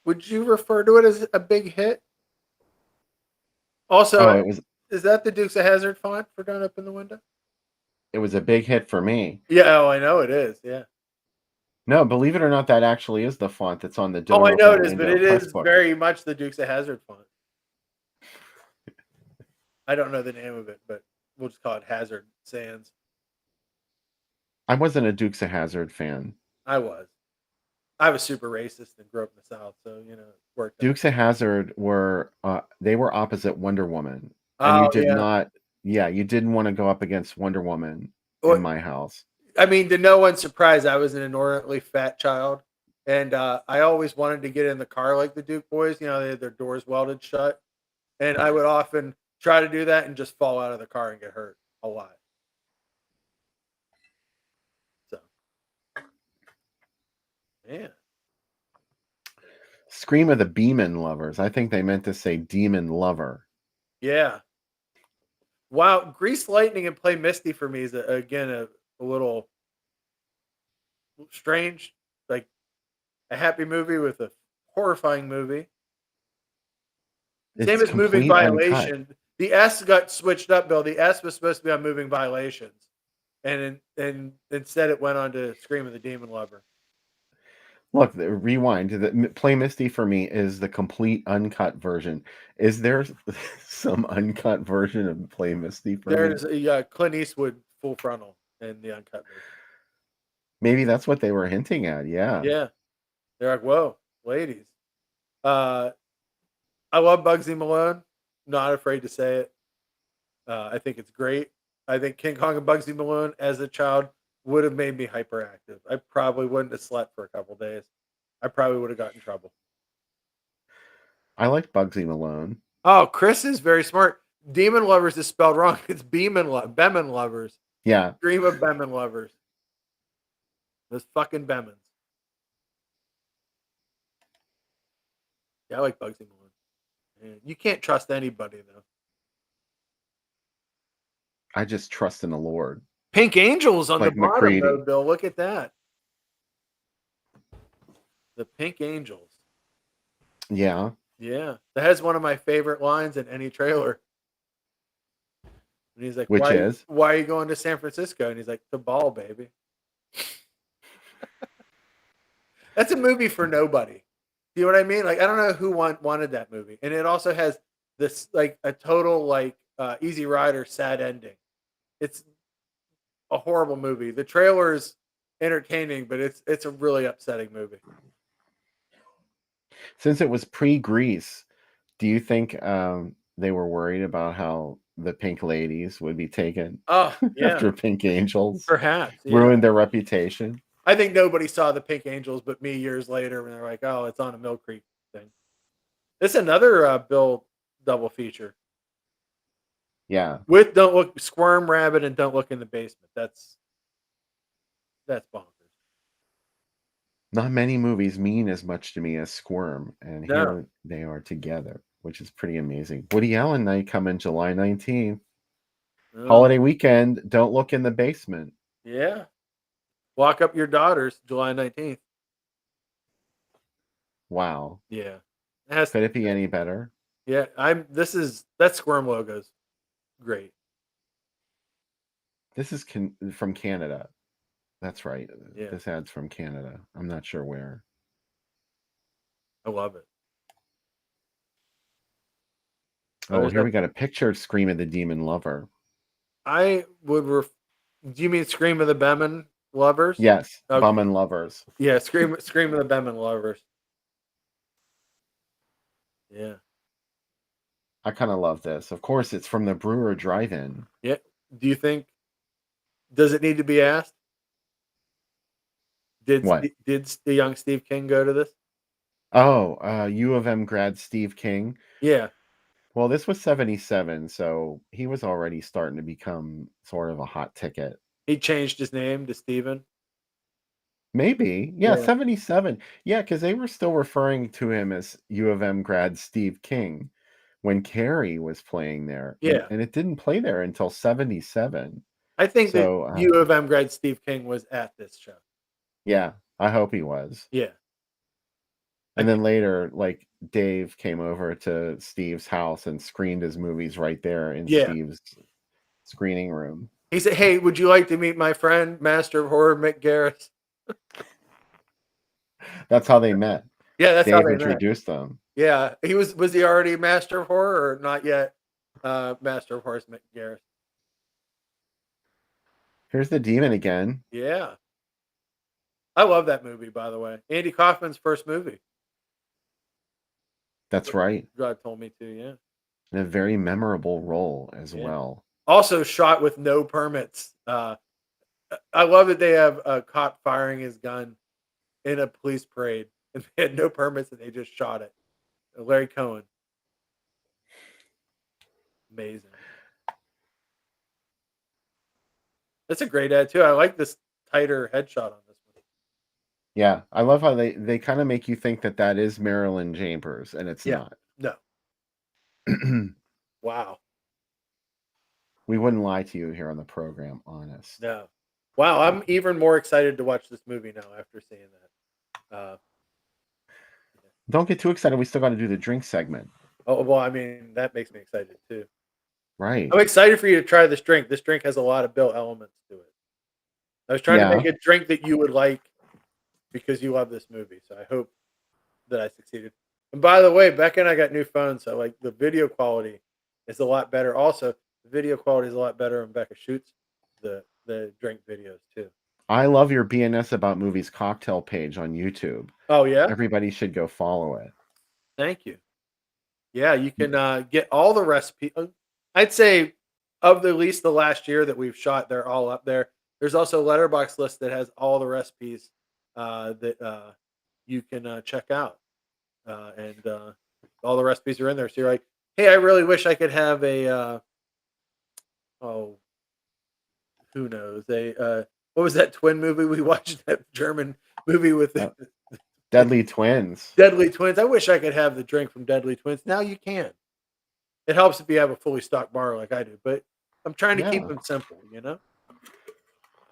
Would you refer to it as a big hit? Also, oh, is that the Dukes of Hazzard font for Don't Open the Window? it was a big hit for me. Yeah, oh, I know it is. Yeah. No, believe it or not, that actually is the font that's on the Oh, Don't I know Open it the is, but Window it press is book. very much the Dukes of Hazzard font. I don't know the name of it, but we'll just call it Hazard Sands. I wasn't a Dukes of Hazzard fan. I was super racist and grew up in the South, so it worked out. Dukes of Hazzard were they were opposite Wonder Woman, and you Oh did yeah. not. Yeah, you didn't want to go up against Wonder Woman in Well, my house. I mean, to no one's surprise, I was an inordinately fat child, and I always wanted to get in the car like the Duke boys. They had their doors welded shut, and I would often try to do that and just fall out of the car and get hurt a lot. So, yeah. Scream of the Beeman Lovers. I think they meant to say Demon Lover. Yeah. Wow. Grease Lightning and Play Misty for me is, again, a little strange. Like a happy movie with a horrifying movie. Same It's as Moving complete uncut. Violation. The S got switched up, Bill. The S was supposed to be on Moving Violations. And instead it went on to Scream of the Demon Lover. Look, rewind. The Play Misty for me is the complete uncut version. Is there some uncut version of Play Misty for me? There's a Clint Eastwood full frontal in the uncut version. Maybe that's what they were hinting at. Yeah. Yeah. They're like, whoa, ladies. I love Bugsy Malone. Not afraid to say it. I think it's great. I think King Kong and Bugsy Malone as a child would have made me hyperactive. I probably wouldn't have slept for a couple days. I probably would have gotten in trouble. I like Bugsy Malone. Oh, Chris is very smart. Demon Lovers is spelled wrong. It's Beeman Lovers. Yeah. Dream of Bemin Lovers. Those fucking Bemins. Yeah, I like Bugsy Malone. Man, you can't trust anybody, though. I just trust in the Lord. Pink Angels on Like the bottom, McCready. though, Bill. Look at that. The Pink Angels. Yeah. Yeah. That has one of my favorite lines in any trailer. And he's like, Which is? Why are you going to San Francisco? And he's like, the ball, baby. That's a movie for nobody. You know what I mean? Like, I don't know who wanted that movie. And it also has this, like, a total, like, Easy Rider sad ending. It's a horrible movie. The trailer is entertaining, but it's a really upsetting movie. Since it was pre-Grease, do you think they were worried about how the Pink Ladies would be taken after Pink Angels? Perhaps. Yeah. Ruined their reputation? I think nobody saw the Pink Angels but me years later when they're like, oh, it's on a Mill Creek thing. It's another Bill double feature. Yeah. With Don't Look, Squirm, Rabbit, and Don't Look in the Basement. That's bonkers. Not many movies mean as much to me as Squirm, and No. here they are together, which is pretty amazing. Woody Allen night coming July 19th. Holiday weekend, Don't Look in the Basement. Yeah. Lock Up Your Daughters, July 19th. Wow. Yeah. Could it be any better? Yeah, that Squirm logo's great. This is from Canada. That's right. Yeah. This ad's from Canada. I'm not sure where. I love it. Oh, here we got a picture of Scream of the Demon Lover. I would do you mean Scream of the Bemin Lovers? Yes, okay. Bummin' Lovers. Yeah, Scream of the Bemin Lovers. Yeah. I kind of love this. Of course, it's from the Brewer Drive-In. Yeah. Do you think, does it need to be asked? Did the young Steve King go to this? Oh, U of M grad Steve King. Yeah. Well, this was 77, so he was already starting to become sort of a hot ticket. He changed his name to Steven? Maybe. Yeah, 77. Yeah, because they were still referring to him as U of M grad Steve King when Carrie was playing there. Yeah. And it didn't play there until 77. I think that U of M grad Steve King was at this show. Yeah, I hope he was. Yeah. And then later, like, Dave came over to Steve's house and screened his movies right there in Steve's screening room. He said, hey, would you like to meet my friend, Master of Horror, Mick Garris? That's how they met. Yeah, that's Dave how they introduced met. them. Yeah. Was he already Master of Horror or not yet Master of Horror, Mick Garris? Here's the demon again. Yeah. I love that movie, by the way. Andy Kaufman's first movie. That's right. God told me to, yeah. And a very memorable role as well. Also shot with no permits. I love that they have a cop firing his gun in a police parade. And they had no permits and they just shot it. Larry Cohen. Amazing. That's a great ad too. I like this tighter headshot on this one. Yeah, I love how they kind of make you think that is Marilyn Chambers, and it's not. No. Wow. We wouldn't lie to you here on the program, honest. No. Wow, I'm even more excited to watch this movie now after seeing that. Don't get too excited. We still got to do the drink segment. Oh, well, I mean, that makes me excited too. Right. I'm excited for you to try this drink. This drink has a lot of Bill elements to it. I was trying to make a drink that you would like because you love this movie. So I hope that I succeeded. And by the way, Becca and I got new phones, so like the video quality is a lot better. Also, the video quality is a lot better when Becca shoots the drink videos too. I love your BNS About Movies cocktail page on YouTube. Oh yeah? Everybody should go follow it. Thank you. Yeah, you can get all the recipes. I'd say of at least the last year that we've shot, they're all up there. There's also a letterbox list that has all the recipes that you can check out. And all the recipes are in there. So you're like, hey, I really wish I could have a, who knows? What was that twin movie we watched? That German movie with Deadly Twins. Deadly Twins. I wish I could have the drink from Deadly Twins. Now you can. It helps if you have a fully stocked bar like I do, but I'm trying to keep them simple, you know?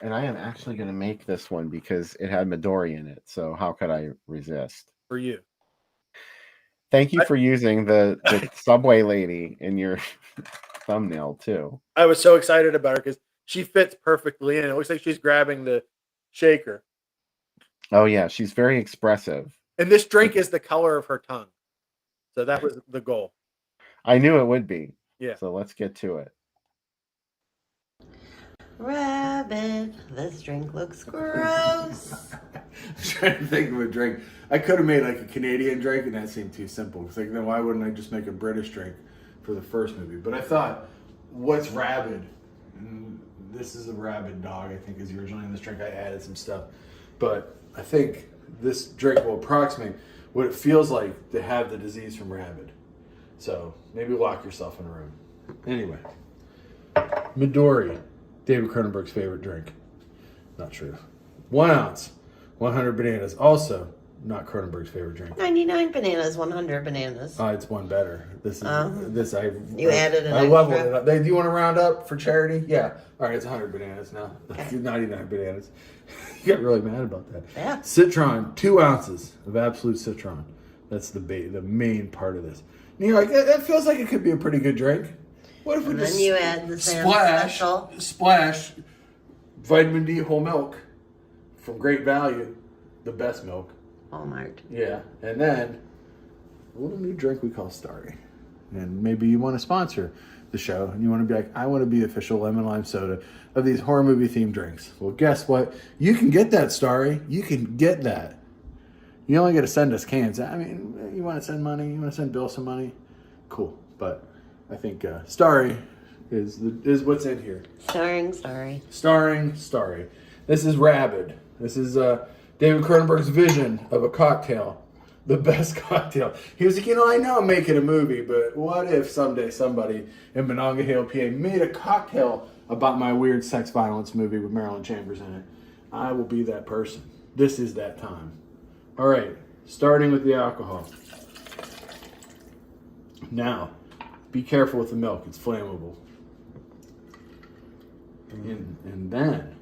And I am actually going to make this one because it had Midori in it. So how could I resist? For you. Thank you for using the Subway lady in your thumbnail too. I was so excited about her because she fits perfectly in. It looks like she's grabbing the shaker. Oh yeah, she's very expressive. And this drink is the color of her tongue. So that was the goal. I knew it would be. Yeah. So let's get to it. Rabbit, this drink looks gross. I'm trying to think of a drink. I could have made like a Canadian drink, and that seemed too simple. It's like, then why wouldn't I just make a British drink for the first movie? But I thought, what's RABID? And this is a rabid dog, I think, is the original in this drink. I added some stuff. But I think this drink will approximate what it feels like to have the disease from RABID. So maybe lock yourself in a room. Anyway, Midori, David Cronenberg's favorite drink. Not true. 1 ounce, 100 bananas. Also, not Cronenberg's favorite drink. 99 bananas, 100 bananas. It's one better. This is You added an I leveled extra. it up. Do you want to round up for charity? Yeah. All right, it's 100 bananas now. Okay. 99 bananas. You got really mad about that. Yeah. Citron, 2 ounces of absolute citron. That's the main part of this. And you're like, that feels like it could be a pretty good drink. What if we Then just you add the splash vitamin D whole milk from Great Value, the best milk. Walmart. Yeah, and then a little new drink we call Starry. And maybe you want to sponsor the show and you want to be like, I want to be official lemon lime soda of these horror movie themed drinks. Well, guess what? You can get that, Starry. You can get that. You only got to send us cans. I mean, you want to send money? You want to send Bill some money? Cool. But I think Starry is what's in here. Starring. Starring Starry. This is RABID. This is David Cronenberg's vision of a cocktail. The best cocktail. He was like, I know I'm making a movie, but what if someday somebody in Monongahela, PA made a cocktail about my weird sex violence movie with Marilyn Chambers in it? I will be that person. This is that time. All right, starting with the alcohol. Now, be careful with the milk. It's flammable. And then,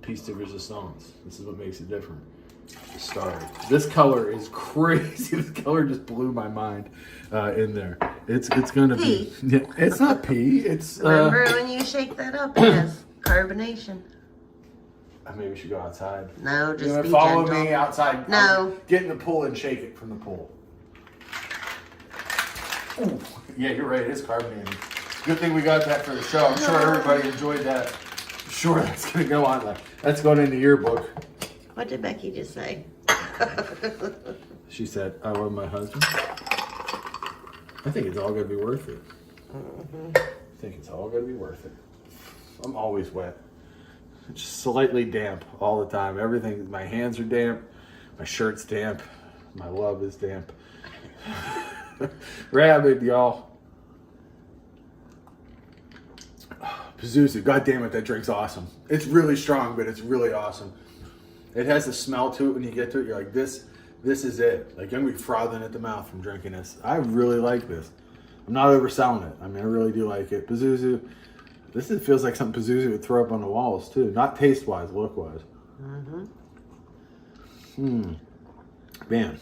piece de resistance. This is what makes it different. The Starry. This color is crazy. This color just blew my mind in there. It's gonna be. Yeah, it's not pee. It's. Remember when you shake that up, it has carbonation. Maybe we should go outside. No, just You wanna be follow gentle. me outside? No. Get in the pool and shake it from the pool. Ooh, yeah, you're right. It is carbonated. Good thing we got that for the show. I'm sure everybody enjoyed that. I'm sure that's gonna go on. That's going into your book. What did Becky just say? She said, I love my husband. I think it's all going to be worth it. I think it's all going to be worth it. I'm always wet. Just slightly damp all the time. Everything, my hands are damp. My shirt's damp. My love is damp. RABID, y'all. Pazuzu, god damn it, that drink's awesome. It's really strong, but it's really awesome. It has a smell to it when you get to it. You're like, this is it. Like, I'm gonna be frothing at the mouth from drinking this. I really like this. I'm not overselling it. I mean, I really do like it. Pazuzu, feels like something Pazuzu would throw up on the walls too. Not taste-wise, look-wise. Man.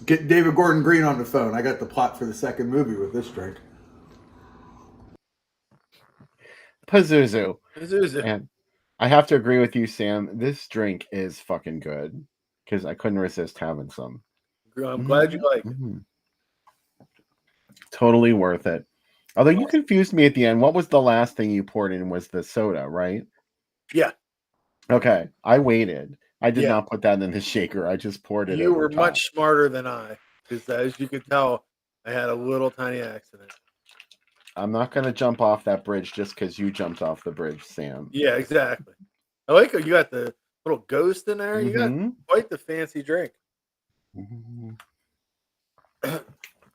Get David Gordon Green on the phone. I got the plot for the second movie with this drink. Pazuzu. Pazuzu. And I have to agree with you, Sam. This drink is fucking good because I couldn't resist having some. I'm glad you like it. Totally worth it. Although you confused me at the end. What was the last thing you poured in? Was the soda, right? Yeah. Okay. I waited. I did Yeah. not put that in the shaker. I just poured it. You over were top. much smarter than I, because as you could tell, I had a little tiny accident. I'm not going to jump off that bridge just because you jumped off the bridge, Sam. Yeah, exactly. I like how you got the little ghost in there. You got Mhm. quite the fancy drink.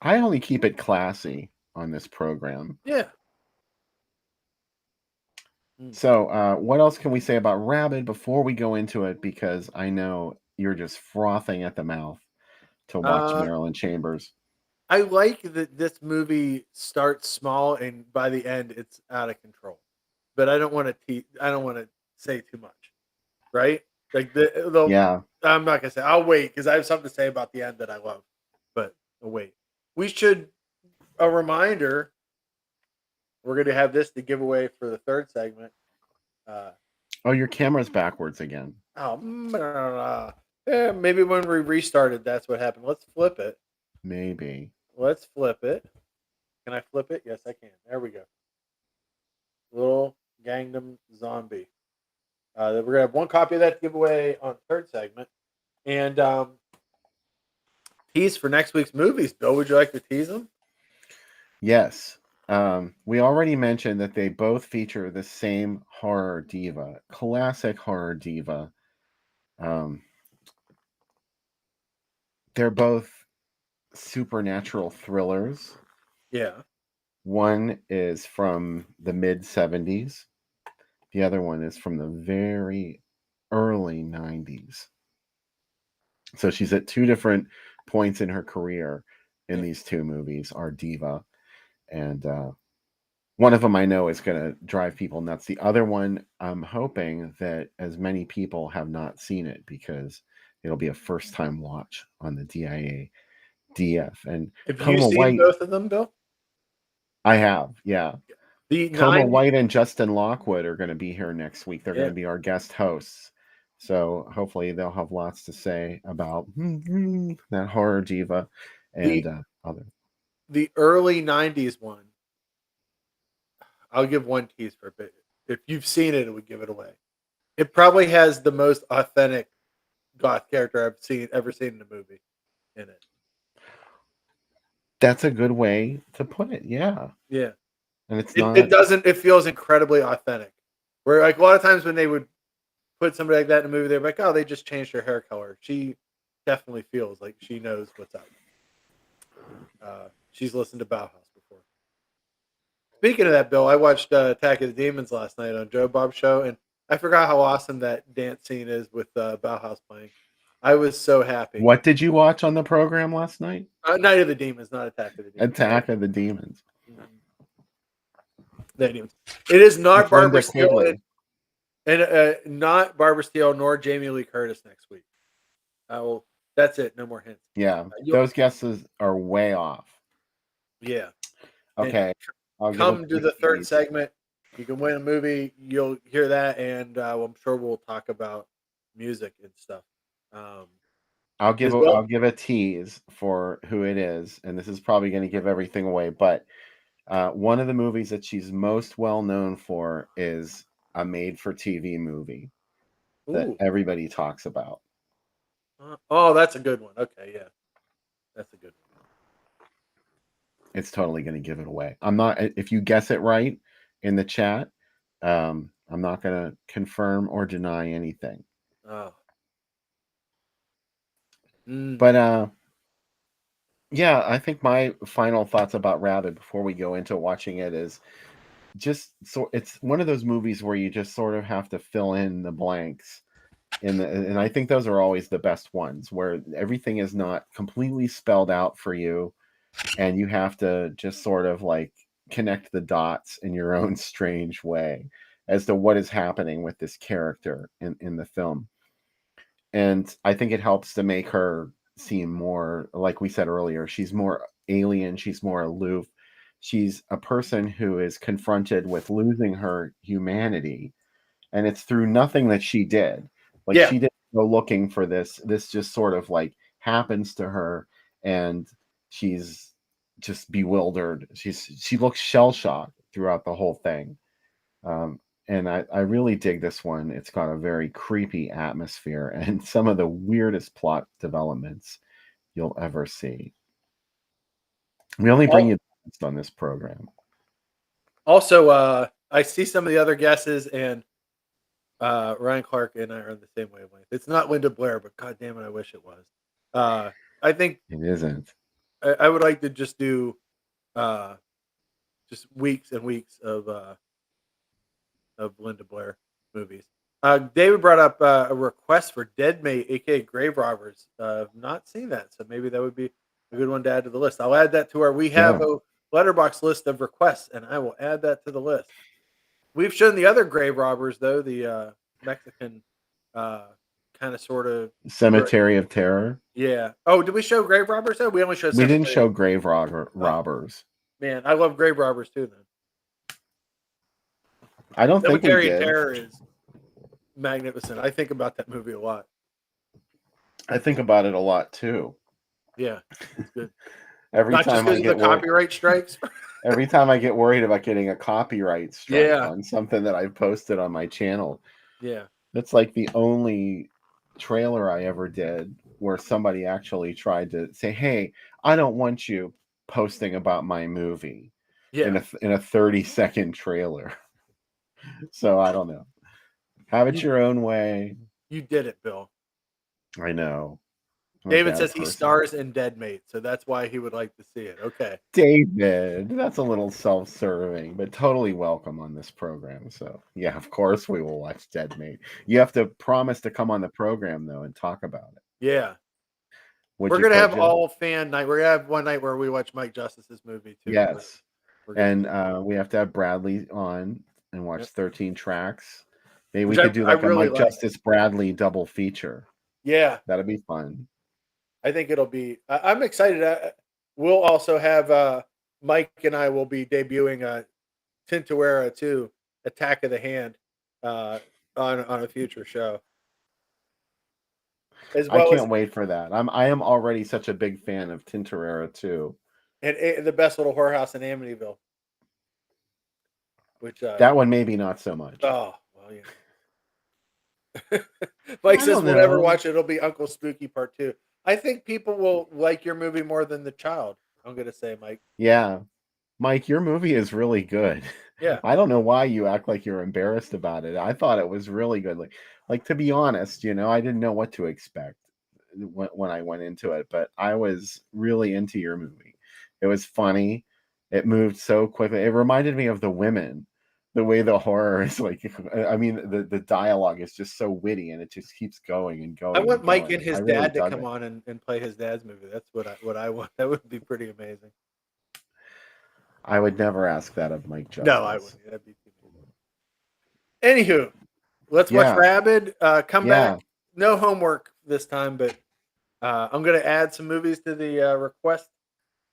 I only keep it classy on this program. Yeah. So, what else can we say about Rabid before we go into it? Because I know you're just frothing at the mouth to watch Marilyn Chambers. I like that this movie starts small and by the end it's out of control. But I don't want to say too much, right? Like Yeah. I'm not gonna say. I'll wait because I have something to say about the end that I love. But I'll wait. We should a reminder. We're going to have this to give away for the third segment. Oh, your camera's backwards again. Maybe when we restarted, that's what happened. Let's flip it. Maybe. Let's flip it. Can I flip it? Yes, I can. There we go. Little Gangnam Zombie. We're going to have one copy of that to give away on the third segment. And tease for next week's movies. Bill, would you like to tease them? Yes. We already mentioned that they both feature the same horror diva, classic horror diva. They're both supernatural thrillers. Yeah. One is from the mid 70s. The other one is from the very early 90s. So she's at two different points in her career in these two movies, our diva. And one of them I know is going to drive people nuts. The other one, I'm hoping that as many people have not seen it because it'll be a first-time watch on the DIA DF. And Have Coma you seen White, both of them, Bill? I have, yeah. The Coma White and Justin Lockwood are going to be here next week. They're Yeah. going to be our guest hosts. So hopefully they'll have lots to say about that horror diva and other. The early 90s one. I'll give one tease for a bit. If you've seen it, it would give it away. It probably has the most authentic goth character I've ever seen in a movie in it. That's a good way to put it. Yeah. Yeah. And it's it feels incredibly authentic. Where like a lot of times when they would put somebody like that in a movie, they're like, oh, they just changed her hair color. She definitely feels like she knows what's up. She's listened to Bauhaus before. Speaking of that, Bill, I watched Attack of the Demons last night on Joe Bob's show, and I forgot how awesome that dance scene is with Bauhaus playing. I was so happy. What did you watch on the program last night? Night of the Demons, not Attack of the Demons. Attack of the Demons. It is not With Barbara Linda Steele Quigley. and not Barbara Steele nor Jamie Lee Curtis next week. That's it. No more hints. Yeah, those guesses are way off. Yeah. Okay. Come to the third segment. You can win a movie. You'll hear that, and I'm sure we'll talk about music and stuff. I'll give a tease for who it is, and this is probably going to give everything away. But one of the movies that she's most well known for is a made-for-TV movie that everybody talks about. Oh, that's a good one. Okay, yeah, that's a good one. It's totally going to give it away. I'm not. If you guess it right in the chat, I'm not going to confirm or deny anything. Oh. But yeah, I think my final thoughts about Rabid before we go into watching it is just so it's one of those movies where you just sort of have to fill in the blanks. And I think those are always the best ones, where everything is not completely spelled out for you, and you have to just sort of like connect the dots in your own strange way as to what is happening with this character in the film. And I think it helps to make her seem more, like we said earlier, she's more alien, she's more aloof. She's a person who is confronted with losing her humanity, and it's through nothing that she did. Like, Yeah. she didn't go looking for this. This just sort of like happens to her, and she's just bewildered. She looks shell-shocked throughout the whole thing. And I really dig this one. It's got a very creepy atmosphere and some of the weirdest plot developments you'll ever see. We only bring you the best on this program. Also, I see some of the other guesses, and Ryan Clark and I are on the same wavelength. It's not Linda Blair, but god damn it, I wish it was. I think It isn't. I would like to just do just weeks and weeks of Linda Blair movies. David brought up a request for Dead Mate, aka Grave Robbers. I've not seen that, so maybe that would be a good one to add to the list. I'll add that to our. We have a letterbox list of requests, and I will add that to the list. We've shown the other Grave Robbers, though, the Mexican kind of sort of Cemetery of Terror. Yeah. Oh, did we show Grave Robbers? though? We only showed. We didn't show Grave Robbers. Man, I love Grave Robbers too. Then I don't think we Cemetery did. of Terror is magnificent. I think about that movie a lot. I think about it a lot too. Yeah, it's good. Every Not time just I because get of the copyright strikes. every time I get worried about getting a copyright strike Yeah. on something that I've posted on my channel. Yeah. That's like the only trailer I ever did where somebody actually tried to say, "Hey, I don't want you posting about my movie." Yeah. In a 30-second trailer. So I don't know. Have it your own way. You did it, Bill. I know. I'm a David bad says he person. stars in Dead Mate, so that's why he would like to see it. Okay. David, that's a little self-serving, but totally welcome on this program. So yeah, of course we will watch Dead Mate. You have to promise to come on the program though and talk about it. Yeah. Would We're you, gonna could have you? all fan night. We're gonna have one night where we watch Mike Justice's movie too. Yes. We're gonna- And we have to have Bradley on and watch Yep. 13 tracks. Maybe we Which could do I like a really Mike like. Justice Bradley double feature. Yeah. That'd be fun. I think it'll be. I'm excited. We'll also have Mike and I will be debuting Tintuera 2, Attack of the Hand, on a future show. As I well can't as wait for that. I am already such a big fan of Tintorera too. and the Best Little Whorehouse in Amityville, which That one maybe not so much. oh well, yeah. Mike I says don't we'll never know. watch it. It'll be Uncle Spooky Part 2. I think people will like your movie more than The Child. I'm gonna say, Mike. Yeah. Mike, your movie is really good. Yeah. I don't know why you act like you're embarrassed about it. I thought it was really good. Like to be honest, I didn't know what to expect when I went into it, but I was really into your movie. It was funny. It moved so quickly. It reminded me of The Women. The way the horror is the dialogue is just so witty and it just keeps going and going. I want and Mike going. and his I really dad to dug come it. on and play his dad's movie. That's what I want. That would be pretty amazing. I would never ask that of Mike Justice. No, I wouldn't. That'd be too easy. Anywho, let's watch Yeah. Rabid. Come Yeah. back. No homework this time, but I'm going to add some movies to the request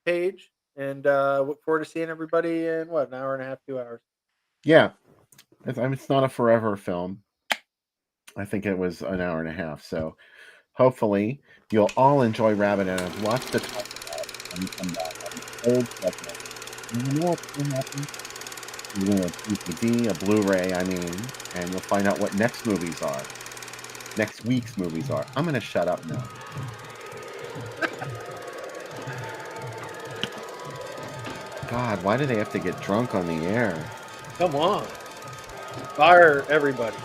page, and look forward to seeing everybody in an hour and a half, 2 hours. Yeah. It's not a forever film. I think it was an hour and a half. So hopefully you'll all enjoy Rabbit and have lots to talk about when you come back on the old segment. And you know what's going to happen? You're going to DVD, a Blu-ray, and you'll find out what next movies are. Next week's movies are. I'm going to shut up now. God, why do they have to get drunk on the air? Come on. Fire everybody.